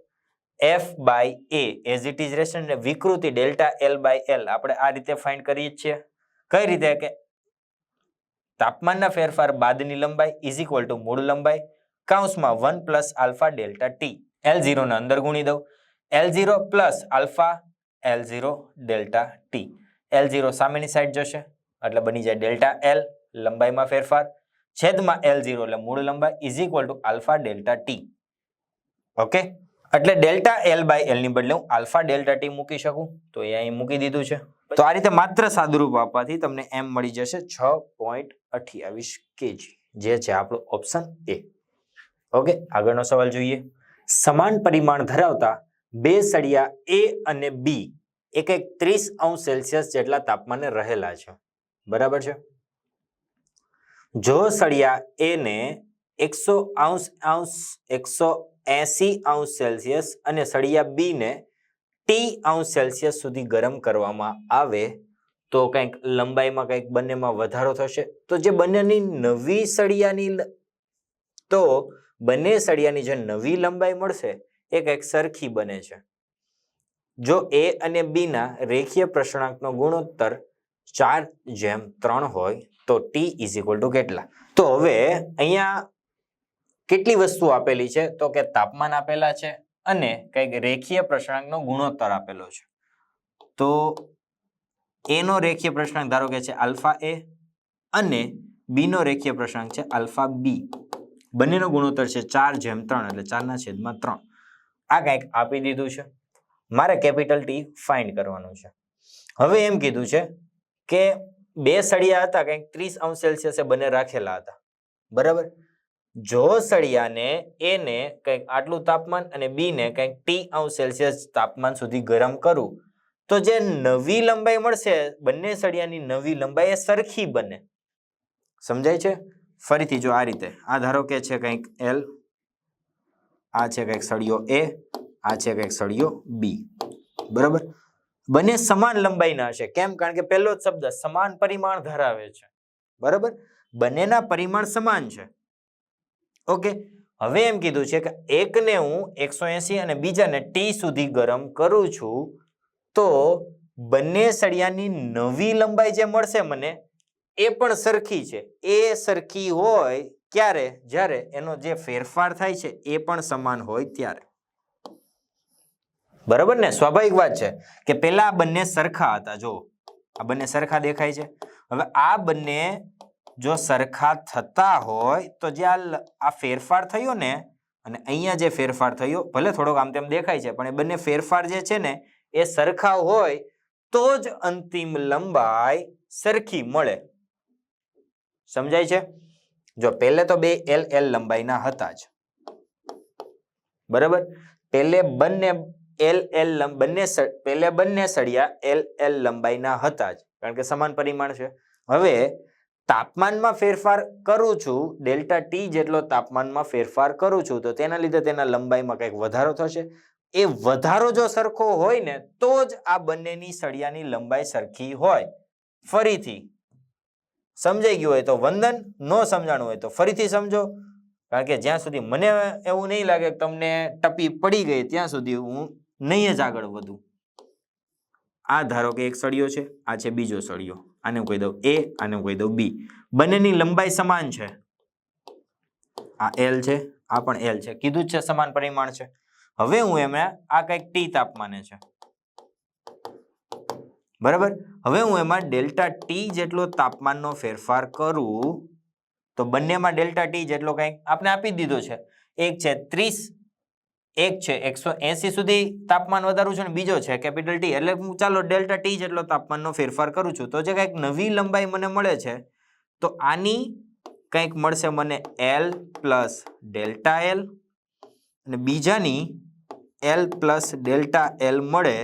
F/A એઝ ઇટ ઇઝ રહેશે ને, વિકૃતિ ડેલ્ટા L/L આપણે આ રીતે ફાઇન્ડ કરીએ છીએ. કઈ રીતે? કે તાપમાનના ફેરફાર બાદની લંબાઈ ઇઝ ઇક્વલ ટુ મૂળ લંબાઈ કૌંસમાં 1 plus alpha delta T. L0 ને અંદર ગુણી દઉં. L0 plus alpha L0 delta T. L0 સામેની સાઈડ જશે એટલે બની જાય ડેલ્ટા L, લંબાઈમાં ફેરફાર, છેદમાં L0 એટલે મૂળ લંબાઈ is equal to alpha delta T. Okay, એટલે ડેલ્ટા L/L ની બદલે હું આલ્ફા ડેલ્ટા ટી મૂકી શકું, તો એ અહીં મૂકી દીધું છે. તો આ રીતે માત્ર સાદુરૂપ આપવાથી તમને એમ મળી જશે 6.28 kg, જે છે આપણો ઓપ્શન એ. ઓકે, આગળનો સવાલ જોઈએ. સમાન પરિમાણ ધરાવતા બે સળિયા A અને B એક 30°C જેટલા તાપમાને રહેલા છે. બરાબર છે. જો સળિયા A ને 180°C અને સળિયા B ને T°C સુધી ગરમ કરવામાં આવે તો કંઈક લંબાઈમાં કંઈક બંનેમાં વધારો થશે. તો જે બંનેની નવી સળિયાની જે નવી લંબાઈ મળશે એ કંઈક સરખી બને છે. જો A અને B ના રેખીય પ્રસરણાંકનો ગુણોત્તર 4:3 હોય તો T ઇઝ ઇક્વલ ટુ કેટલા? તો હવે અહીંયા કેટલી વસ્તુ આપેલી છે? તો કે તાપમાન આપેલા છે અને કંઈક રેખીય પ્રસરણાંકનો ગુણોત્તર આપેલો છે. તો A નો રેખીય પ્રસરણાંક ધારો કે છે આલ્ફા A અને B નો રેખીય પ્રસરણાંક છે આલ્ફા B. બંનેનો ગુણોત્તર છે 4:3 એટલે 4/3. આ કંઈક આપી દીધું છે. મારે કેપિટલ T ફાઇન્ડ કરવાનું છે. હવે એમ કીધું છે કે બે સળિયા હતા, કંઈક 30°C બંને રાખેલા હતા. બરાબર. જો સળિયાને A ને કંઈક આટલું તાપમાન અને B ને કંઈક T°C તાપમાન સુધી ગરમ કરું તો જે નવી લંબાઈ મળશે, બંને સળિયાની નવી લંબાઈ એ સરખી બને. સમજાય છે? ફરીથી જો આ રીતે, આ ધારો કે છે કંઈક L, આ છે કંઈક સળિયો A, આ છે કંઈક સળિયો B. બરાબર. બંને સમાન લંબાઈના હશે. કેમ? કારણ કે પહેલો જ શબ્દ સમાન પરિમાણ ધરાવે છે. બરાબર. બંનેના પરિમાણ સમાન છે. ઓકે, હવે એમ કીધું છે કે એકને હું 180 અને બીજાને T સુધી ગરમ કરું છું તો બંને સળિયાની નવી લંબાઈ જે મળશે મને એ પણ સરખી છે. એ સરખી હોય ક્યારે? જ્યારે એનો જે ફેરફાર થાય છે એ પણ સમાન હોય ત્યારે. બરાબર ને? સ્વાભાવિક વાત છે કે પેલા બંને સરખા હતા. જો આ બંને સરખા દેખાય છે. હવે આ બંને જો સરખા થતા હોય તો જે આ ફેરફાર થયો ને, અને અહીંયા જે ફેરફાર થયો, ભલે થોડોક આમ તેમ દેખાય છે, પણ એ બંને ફેરફાર જે છે ને એ સરખા હોય તો જ અંતિમ લંબાઈ સરખી મળે. સમજાય છે? જો પહેલે તો બે L લંબાઈના હતા જ. બરાબર. પહેલે બંને સળિયા L લંબાઈના હતા જ, કારણ કે સમાન પરિમાણ છે. હવે તાપમાનમાં ફેરફાર કરું છું, ડેલ્ટા T જેટલો તાપમાનમાં ફેરફાર કરું છું, તો તેના લીધે તેના લંબાઈમાં કંઈક વધારો થશે. એ વધારો જો સરખો હોય ને તો જ આ બંનેની સળિયાની લંબાઈ સરખી હોય. ફરીથી સમજાઈ ગયું હોય તો વંદન, ન સમજાણું હોય તો ફરીથી સમજો, કારણ કે જ્યાં સુધી મને એવું નહીં લાગે કે તમને ટપી પડી ગઈ ત્યાં સુધી હું નહીં જ આગળ વધું. આ ધારો કે એક સળિયો છે, આ છે બીજો સળિયો, આને હું કહી દઉં A, આને હું કહી દઉં B. બંનેની લંબાઈ સમાન છે. આ L છે, આ પણ L છે. કીધું જ છે સમાન પરિમાણ છે. હવે હું એમાં આ કંઈક T તાપમાને છે. બરાબર. હવે હું એમાં ડેલ્ટા T જેટલો તાપમાનનો ફેરફાર કરું તો બંનેમાં ડેલ્ટા T જેટલો કંઈક આપણે આપી દીધો છે. એક છે 30, એક છે 180 સુધી તાપમાન વધારું છું, અને બીજો છે કેપિટલ T. એટલે હું ચાલો ડેલ્ટા T જેટલો તાપમાનનો ફેરફાર કરું છું તો જે કંઈક નવી લંબાઈ મને મળે છે તો આની કંઈક મળશે મને L પ્લસ ડેલ્ટા L, અને બીજાની L પ્લસ ડેલ્ટા L મળે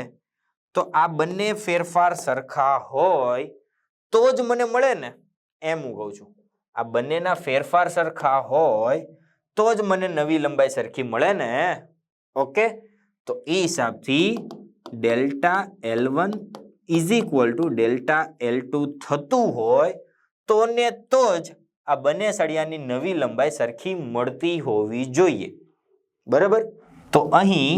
તો આ બંને ફેરફાર સરખા હોય તો જ મને મળે ને, એમ હું કહું છું. આ બંનેના ફેરફાર સરખા હોય તો જ મને નવી લંબાઈ સરખી મળે ને. ઓકે, તો એ હિસાબથી delta L1 is equal to delta L2 થતું હોય તો ને તો જ આ બંને સળિયાની નવી લંબાઈ સરખી મળતી હોવી જોઈએ. બરાબર, તો અહીં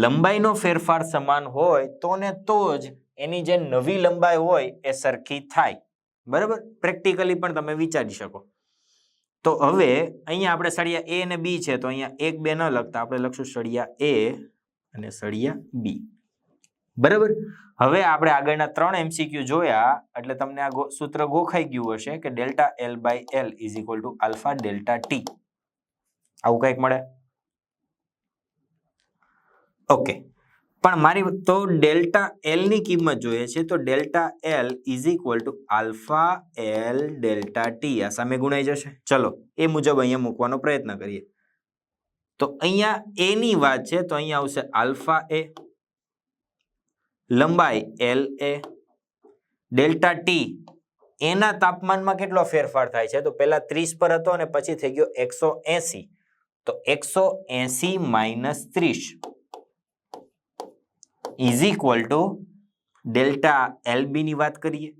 લંબાઈનો ફેરફાર સમાન હોય તો ને તો જ એની જે નવી લંબાઈ હોય એ સરખી થાય. બરાબર, પ્રેક્ટિકલી પણ તમે વિચારી શકો. તો હવે અહીંયા આપણે સળિયા A અને B છે, તો અહીંયા 1 2 ન લખતા આપણે લખશું સળિયા A અને સળિયા B. બરાબર, હવે આપણે આગળના 3 MCQ જોયા એટલે તમને આ સૂત્ર ગોખાઈ ગયું હશે કે delta L by L is equal to alpha delta T. આવું કંઈક મળે. ઓકે, પણ મારી તો ડેલ્ટા L ની કિંમત જોઈએ છે, તો delta L is equal to alpha L delta T. આ સામે ગુણાઈ જશે. ચલો એ મુજબ અહીંયા મૂકવાનો પ્રયત્ન કરીએ. તો અહીંયા A ની વાત છે, તો અહીંયા આવશે આલ્ફા A, લંબાઈ LA, ડેલ્ટા T એના તાપમાનમાં કેટલો ફેરફાર થાય છે, તો પહેલા 30 પર હતો અને પછી થઈ ગયો 180. તો 180 minus 30 is equal to delta LB ની વાત કરીએ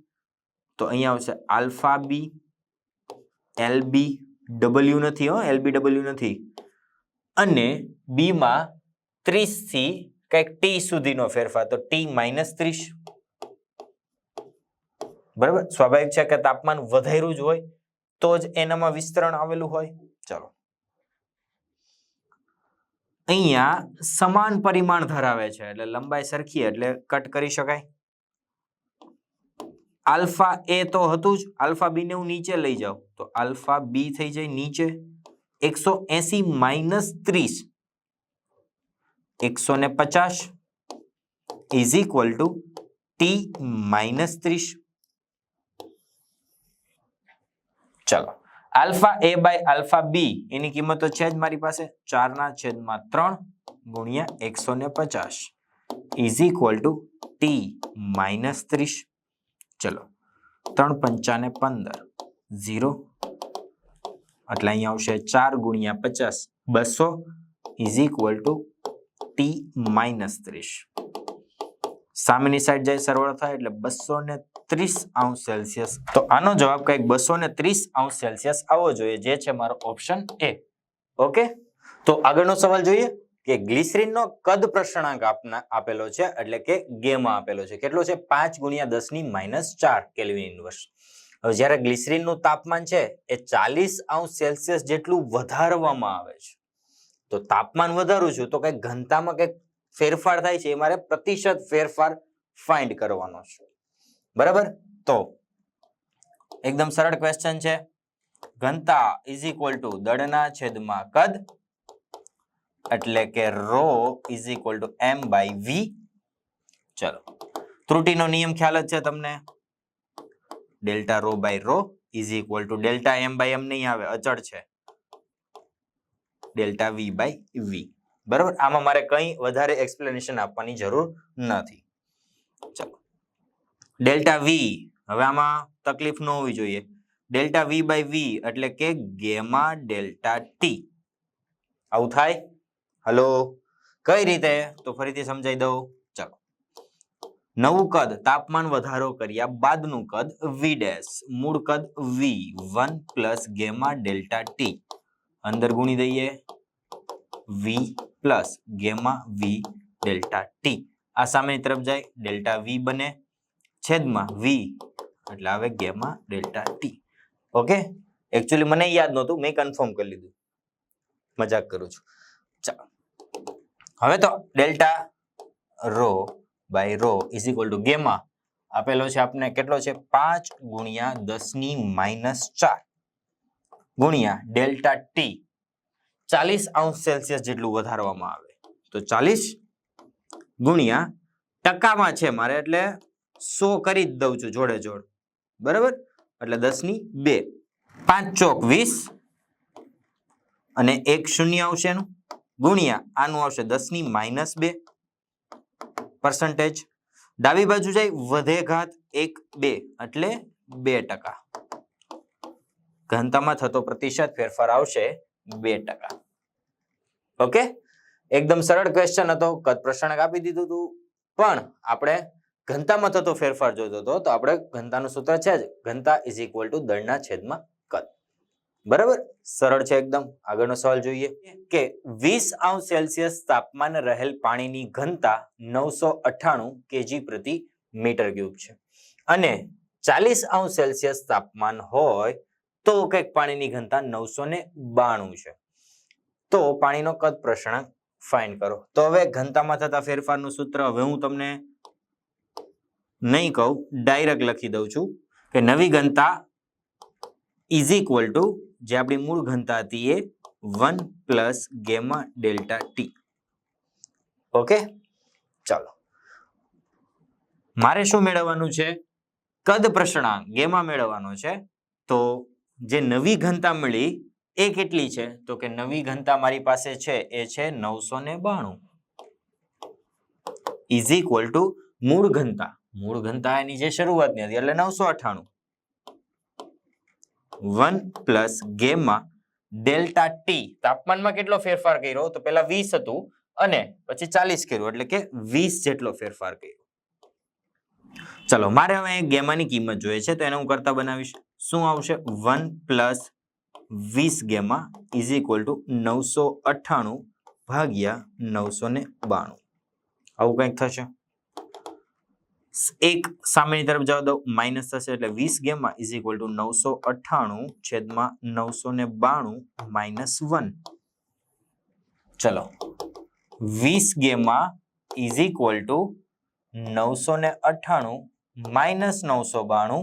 તો અહીંયા આવશે આલ્ફા B, LB W નથી, LB W નથી, અને B માં 30 થી કંઈક T સુધીનો ફેરફાર, તો T માઇનસ 30. બરાબર, સ્વાભાવિક છે કે તાપમાન વધાર્યું જ હોય તો જ એનામાં વિસ્તરણ આવેલું હોય. ચલો, અહીંયા સમાન પરિમાણ ધરાવે છે એટલે લંબાઈ સરખી એટલે કટ કરી શકાય. આલ્ફા A તો હતું જ, આલ્ફા B ને હું નીચે લઈ જાઉં તો આલ્ફા B થઈ જાય નીચે. 180 minus 30 150 is equal to T minus 30. ચલો, alpha A by alpha B એની કિંમત તો છે જ મારી પાસે, 4/3 ગુણ્યા 150 is equal to T minus 30. ચલો, 3 પંચા ને 15 0 એટલે અહીંયા આવશે 4 ગુણ્યા 50 200 is equal to T minus 30. સામેની સાઈડ જાય સરવાળો થાય એટલે 230°C. તો આનો જવાબ કંઈક 230°C આવવો જોઈએ, જે છે મારો ઓપ્શન A. ઓકે, તો આગળનો સવાલ જોઈએ કે ગ્લિસરીનનો કદ પ્રસરણાંક આપેલો છે, એટલે કે ગેમા આપેલો છે. કેટલો છે? 5 ગુણ્યા 10⁻⁴ કેલ્વિન ઇન્વર્સ. હવે જ્યારે ગ્લિસરીનનું તાપમાન છે એ 40°C જેટલું વધારવામાં આવે છે, તો તાપમાન વધારું છું તો કંઈક ઘનતામાં કંઈક ફેરફાર થાય છે, એ મારે પ્રતિશત ફેરફાર ફાઇન્ડ કરવાનો છે. બરાબર, તો એકદમ સરળ ક્વેશ્ચન છે. ઘનતા ઇઝ ઇક્વલ ટુ દળના છેદમાં કદ, એટલે કે ρ is equal to m by v. ચલો, ત્રુટીનો નિયમ ખ્યાલ જ છે તમને, delta ρ by ρ is equal to delta m by m નહીં આવે, અચળ છે, ડેલ્ટા v બાય v. બરાબર, આમાં મારે કંઈ વધારે એક્સપ્લેનેશન આપવાની જરૂર નથી. ચલો, ડેલ્ટા v, હવે આમાં તકલીફ ન હોવી જોઈએ. ડેલ્ટા v બાય v એટલે કે ગેમા ડેલ્ટા t. આવું થાય? હલો, કઈ રીતે? તો ફરીથી સમજાઈ દઉં. ચલો, નવું કદ તાપમાન વધારો કર્યા બાદનું કદ v ડેશ, મૂળ કદ v1 plus gamma delta t, અંદર ગુણી દઈએ v plus gamma v delta t. આ સામેની તરફ જાય ડેલ્ટા v બને, છેદમાં v એટલે આવે gamma delta t. Okay, actually મને યાદ નહોતું, મેં કન્ફર્મ કરી લીધું, મજાક કરું છું. ચાલો, હવે તો delta ρ by ρ is equal to gamma આપેલો છે આપને, કેટલો છે? 5 ગુણ્યા 10⁻⁴ ગુણ્યા ડેલ્ટા t 40°C જેટલું વધારવામાં આવે, તો 40 ગુણ્યા ટકામાં છે મારે, એટલે 100 કરી જ દઉં છું જોડે જોડ. બરાબર, એટલે 10⁻2, 5 ચોક 20 અને 1 શૂન્ય આવશે એનું, ગુણ્યા આનું આવશે 10⁻²% ડાબી બાજુ જાય વધે ઘાત 1 2 એટલે 2%. ઘનતામાં થતો પ્રતિશત ફેરફાર આવશે 2%. ઓકે, એકદમ સરળ ક્વેશ્ચન હતો. કદ પ્રસરણાંક આપી દીધું હતું, પણ આપણે ઘનતામાં થતો ફેરફાર જોતો હતો તો આપણે ઘનતાનું સૂત્ર છે જ, ઘનતા ઇઝ ઇક્વલ ટુ દળના છેદમાં કદ. બરાબર, સરળ છે એકદમ. આગળનો સવાલ જોઈએ કે 20°C તાપમાન રહેલ પાણીની ઘનતા 998 kg/m³ છે અને 40°C તાપમાન હોય તો કંઈક પાણીની ઘનતા 992 છે. તો પાણીનો કદ પ્રસરણાંક ફાઇન્ડ કરો. તો હવે ઘનતામાં થતા ફેરફારનું સૂત્ર હવે હું તમને નહીં કહું, ડાયરેક્ટ લખી દઉં છું કે નવી ઘનતા ઇઝ ઇક્વલ ટુ જે આપણી મૂળ ઘનતા હતી એ 1 plus gamma delta T. Okay, ચાલો મારે શું મેળવવાનું છે? કદ પ્રસરણાંક ગેમા મેળવવાનો છે. તો જે નવી ઘનતા મળી એ કેટલી છે? તો કે નવી ઘનતા મારી પાસે છે એ છે 992 ઇઝ ઇક્વલ ટુ મૂળ ઘનતા. મૂળ ઘનતા એની જે શરૂઆતની હતી એટલે 998 1 પ્લસ ગેમા ડેલ્ટા ટી. તાપમાનમાં કેટલો ફેરફાર કર્યો? તો પેલા 20 હતું અને પછી 40 કર્યું એટલે કે 20 જેટલો ફેરફાર કર્યો. ચલો મારે હવે ગેમાની કિંમત જોઈએ છે તો એને હું કરતા બનાવીશ. શું આવશે? 1 plus 20 gamma is equal two 998 ભાગ્યા 992. આવું કંઈક થશે. એક સામેની તરફ જવા દો, માઇનસ થશે એટલે 20 ગેમા ઇઝ ઇક્વલ ટુ 998 છેદમાં 992 માઇનસ 1. ચલો 20 gamma is equal two 998 minus 992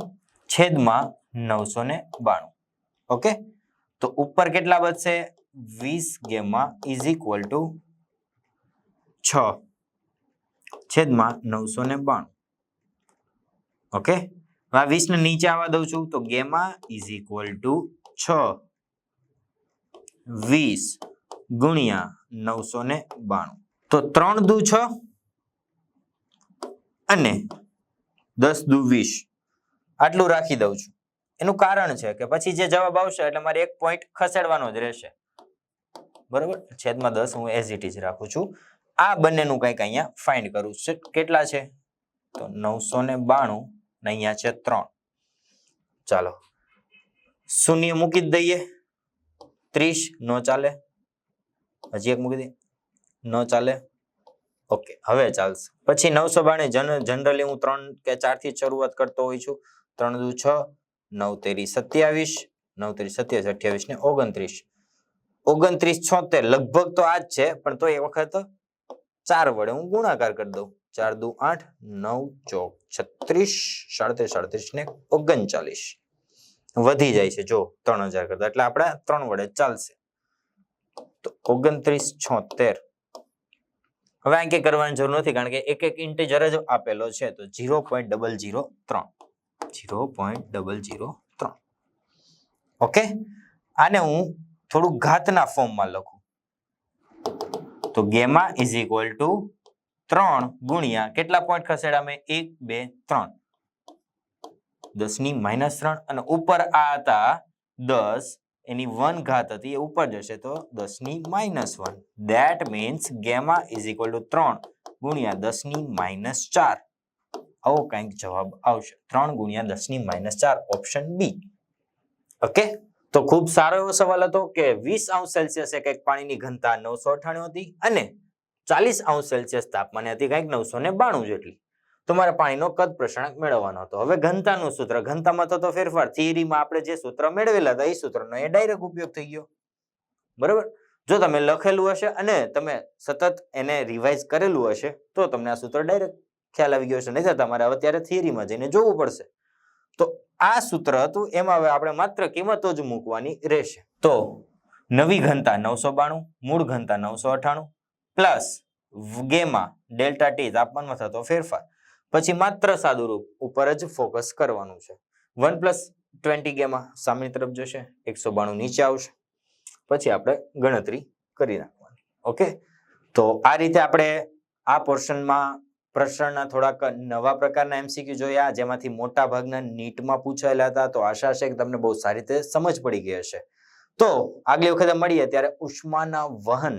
છેદમાં 992. ઓકે, તો ઉપર કેટલા વધશે? 20 ગેમા ઇઝ ઇક્વલ ટુ 6 છેદમાં 992. ઓકે, આ 20 ને નીચે આવવા દઉં છું તો ગેમા ઇઝ ઇક્વલ ટુ 6 20 ગુણ્યા 992. તો 3 દુ 6 અને 10 દુ 20 આટલું રાખી દઉં છું. એનું કારણ છે કે પછી જે જવાબ આવશે એટલે મારે એક પોઈન્ટ ખસેડવાનો જ રહેશે. બરોબર, છેદમાં 10 હું એઝ ઇટ ઇઝ રાખું છું. આ બંનેનું કંઈક અહીંયા ફાઇન્ડ કરવું છે. કેટલા છે? તો 992 ને અહીંયા છે 3. ચાલો શૂન્ય મૂકી જ દઈએ. 30 નો ચાલે, હજી એક મૂકી દઈએ, નો ચાલે. ઓકે, હવે ચાલશે. પછી 992 જનરલી હું 3 કે 4 થી શરૂઆત કરતો હોઉં છું. 3 દુ 6 9 તેરી 27 9 તેરી 27 28 ને 29 29 76 લગભગ તો આ જ છે, પણ તો એ વખત 4 વડે હું ગુણાકાર કરી દઉં. 4 દુ 8 9 ચોક 36 37 ને 39 વધી જાય છે જો 3000 કરતા, એટલે આપણે 3 વડે ચાલશે. તો 29 76. હવે આ કે કરવાની જરૂર નથી કારણ કે એક એક ઇન્ટીજર જ આપેલો છે. તો 0.003 0.003. ઓકે, આને હું થોડું ઘાતના ફોર્મમાં લખું તો ગેમા ઇઝ ઇક્વલ ટુ 3 ગુણ્યા કેટલા પોઈન્ટ ખસેડા મેં? 1 2 3 10 ની -3 અને ઉપર આ હતા 10 એની 1 ઘાત હતી એ ઉપર જશે તો 10 ની -1. That means gamma is equal to 3 ગુણ્યા 10 ની -4. આવો કંઈક જવાબ આવશે. 3 ગુણ્યા 10 ની -4 ઓપ્શન બી. ઓકે, તો ખૂબ સારો એવો સવાલ હતો કે 20°C કંઈક પાણીની ઘનતા 998 હતી અને 40°C તાપમાને હતી કંઈક 992 જેટલી. તો મારે પાણીનો કદ પ્રસરણાંક મેળવવાનો હતો. હવે ઘનતાનું સૂત્ર, ઘનતામાં થતો ફેરફાર, થિયરીમાં આપણે જે સૂત્ર મેળવેલા હતા એ સૂત્રનો એ ડાયરેક્ટ ઉપયોગ થઈ ગયો. બરાબર, જો તમે લખેલું હશે અને તમે સતત એને રિવાઇઝ કરેલું હશે તો તમને આ સૂત્ર ડાયરેક્ટ ખ્યાલ આવી ગયો હશે. નહીં તો તમારે અત્યારે થિયરીમાં જઈને જોવું પડશે. તો આ સૂત્ર હતું, એમાં હવે આપણે માત્ર કિંમતો જ મૂકવાની રહેશે. તો નવી ઘનતા 992, મૂળ ઘનતા 998 પ્લસ ગેમા ડેલ્ટા ટી તાપમાનમાં થતો ફેરફાર. પછી માત્ર સાદુરૂપ ઉપર જ ફોકસ કરવાનું છે. 1 પ્લસ 20 ગેમા સામેની તરફ જશે, 192 નીચે આવશે. પછી આપણે ગણતરી કરી નાખવાની. ઓકે, તો આ રીતે આપણે આ પોર્શનમાં પ્રશ્નના થોડાક નવા પ્રકારના એમસીક્યુ જોયા, જેમાંથી મોટા ભાગના નીટમાં પૂછાયેલા હતા. તો આશા છે કે તમને બહુ સારી રીતે સમજ પડી ગઈ હશે. તો આગલી વખતે મળીએ ત્યારે ઉષ્માના વહન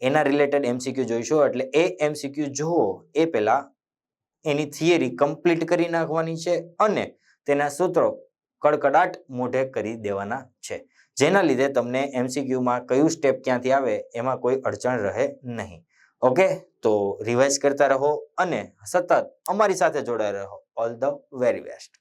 એના રિલેટેડ એમસીક્યુ જોઈશું. એટલે એ એમસીક્યુ જુઓ એ પહેલા એની થિયરી કમ્પ્લીટ કરી નાખવાની છે અને તેના સૂત્રો કડકડાટ મોઢે કરી દેવાના છે, જેના લીધે તમને એમસીક્યુમાં કયું સ્ટેપ ક્યાંથી આવે એમાં કોઈ અડચણ રહે નહીં. ઓકે, તો રિવાઇઝ કરતા રહો અને સતત અમારી સાથે જોડાયેલા રહો. All the very best.